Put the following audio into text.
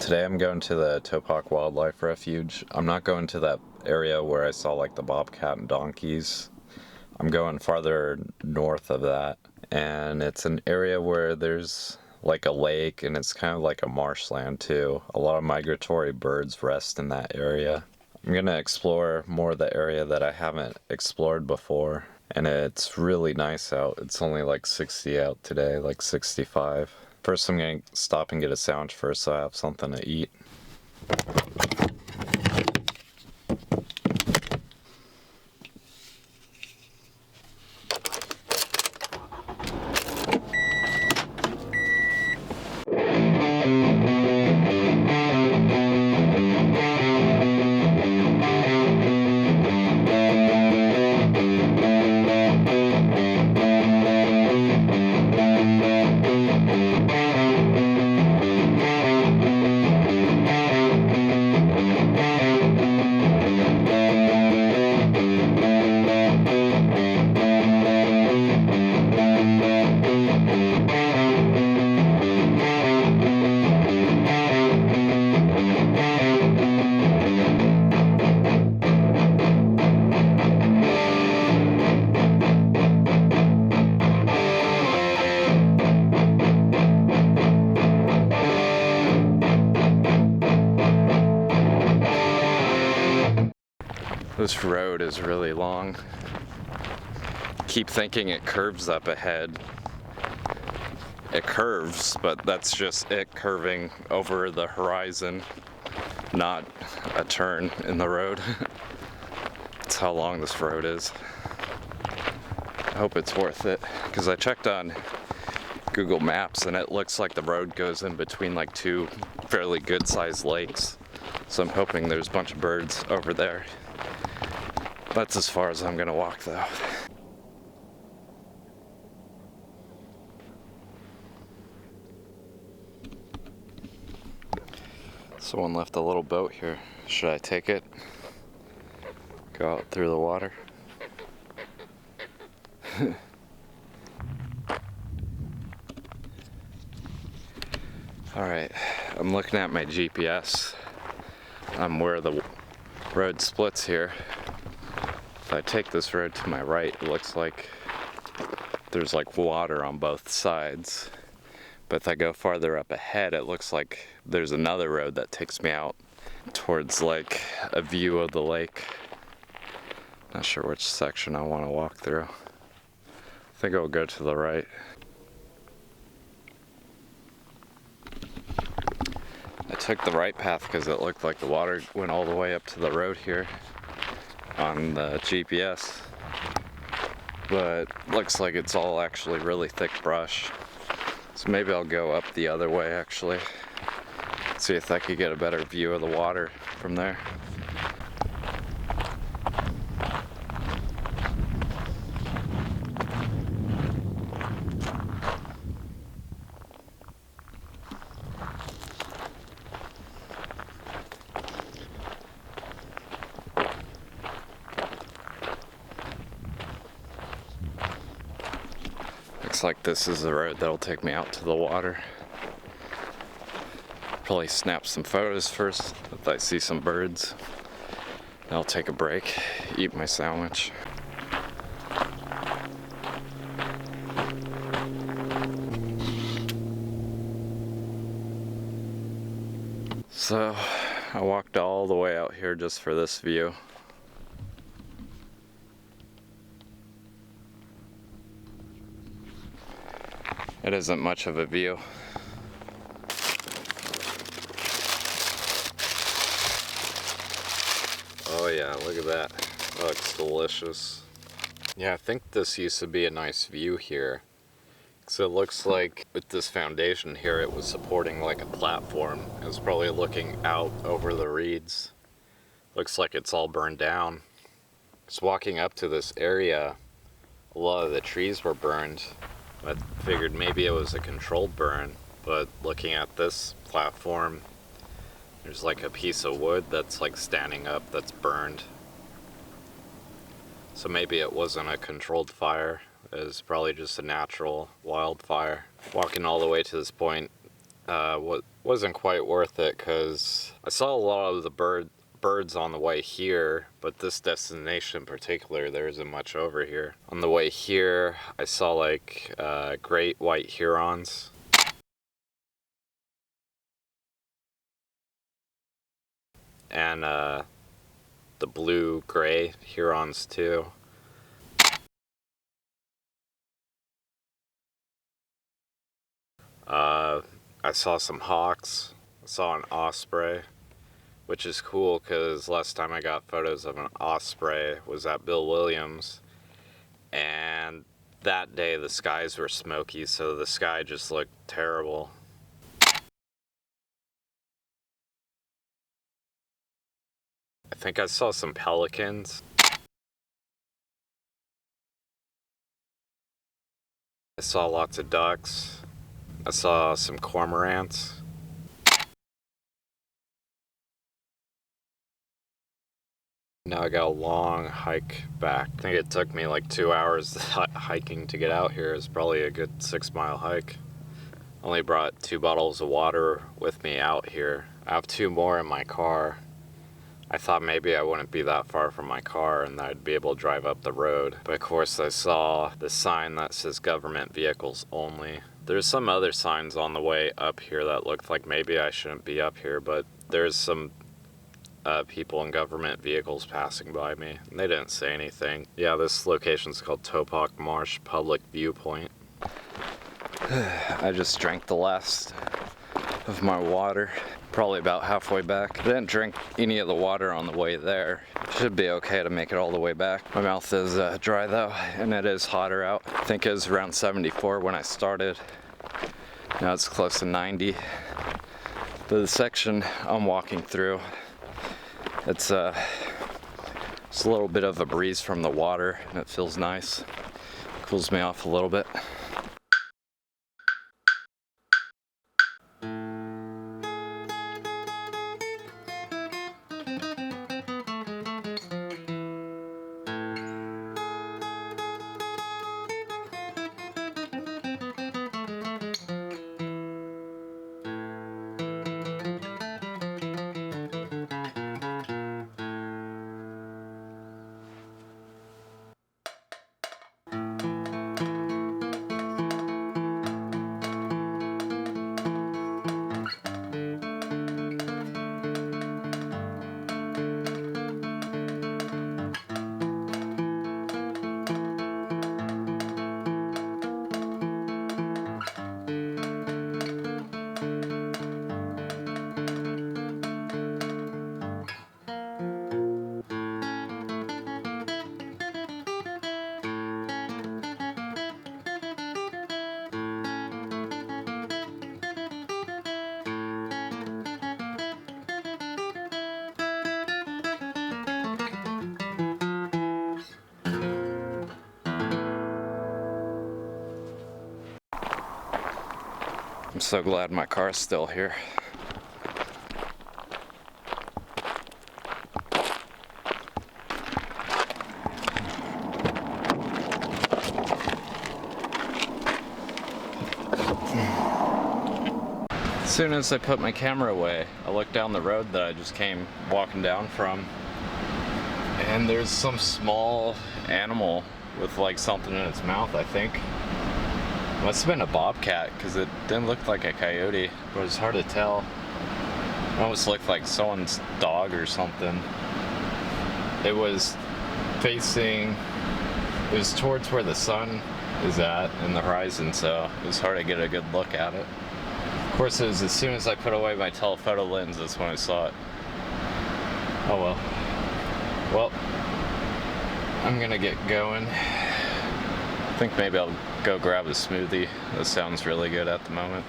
Today I'm going to the Topock Wildlife Refuge. I'm not going to that area where I saw like the bobcat and donkeys. I'm going farther north of that, and it's an area where there's like a lake, and it's kind of like a marshland too. A lot of migratory birds rest in that area. I'm gonna explore more of the area that I haven't explored before, and it's really nice out. It's only like 60 out today, like 65. First I'm gonna stop and get a sandwich first so I have something to eat. This road is really long. Keep thinking it curves up ahead. It curves, but that's just it curving over the horizon, not a turn in the road. That's how long this road is. I hope it's worth it, because I checked on Google Maps and it looks like the road goes in between like two fairly good sized lakes. So I'm hoping there's a bunch of birds over there. That's as far as I'm gonna walk though. Someone left a little boat here. Should I take it? Go out through the water? Alright, I'm looking at my GPS. I'm where the road splits here. If I take this road to my right, it looks like there's like water on both sides. But if I go farther up ahead, it looks like there's another road that takes me out towards like a view of the lake. Not sure which section I want to walk through. I think I'll go to the right. I took the right path because it looked like the water went all the way up to the road here on the GPS, but looks like it's all actually really thick brush. So maybe I'll go up the other way actually, see if I could get a better view of the water from there. Looks like this is the road that'll take me out to the water. Probably snap some photos first if I see some birds. Then I'll take a break, eat my sandwich. So I walked all the way out here just for this view. It isn't much of a view. Oh yeah, look at that. That looks delicious. Yeah, I think this used to be a nice view here. So it looks like with this foundation here, it was supporting like a platform. It was probably looking out over the reeds. Looks like it's all burned down. Just walking up to this area, a lot of the trees were burned. I figured maybe it was a controlled burn, but looking at this platform, there's like a piece of wood that's like standing up that's burned. So maybe it wasn't a controlled fire. It was probably just a natural wildfire. Walking all the way to this point, wasn't quite worth it because I saw a lot of the birds on the way here, but this destination in particular, there isn't much over here. On the way here, I saw like great white herons. And the blue-gray herons too. I saw some hawks. I saw an osprey, which is cool because last time I got photos of an osprey was at Bill Williams, and that day the skies were smoky, so the sky just looked terrible. I think I saw some pelicans. I saw lots of ducks. I saw some cormorants. Now I got a long hike back. I think it took me like 2 hours hiking to get out here. It's probably a good 6-mile hike. Only brought 2 bottles of water with me out here. I have 2 more in my car. I thought maybe I wouldn't be that far from my car and that I'd be able to drive up the road. But of course I saw the sign that says government vehicles only. There's some other signs on the way up here that looked like maybe I shouldn't be up here, but there's some people in government vehicles passing by me, and they didn't say anything. Yeah, this location's called Topock Marsh Public Viewpoint. I just drank the last of my water, probably about halfway back. I didn't drink any of the water on the way there. Should be okay to make it all the way back. My mouth is dry though, and it is hotter out. I think it was around 74 when I started. Now it's close to 90. But the section I'm walking through, it's a little bit of a breeze from the water, and it feels nice. Cools me off a little bit. I'm so glad my car's still here. As soon as I put my camera away, I looked down the road that I just came walking down from, and there's some small animal with like something in its mouth, I think. Must have been a bobcat because it didn't look like a coyote, but it's hard to tell. It almost looked like someone's dog or something. It was towards where the sun is at in the horizon, so it was hard to get a good look at it. Of course, it was as soon as I put away my telephoto lens, that's when I saw it. Oh well. Well, I'm gonna get going. I think maybe I'll go grab a smoothie. That sounds really good at the moment.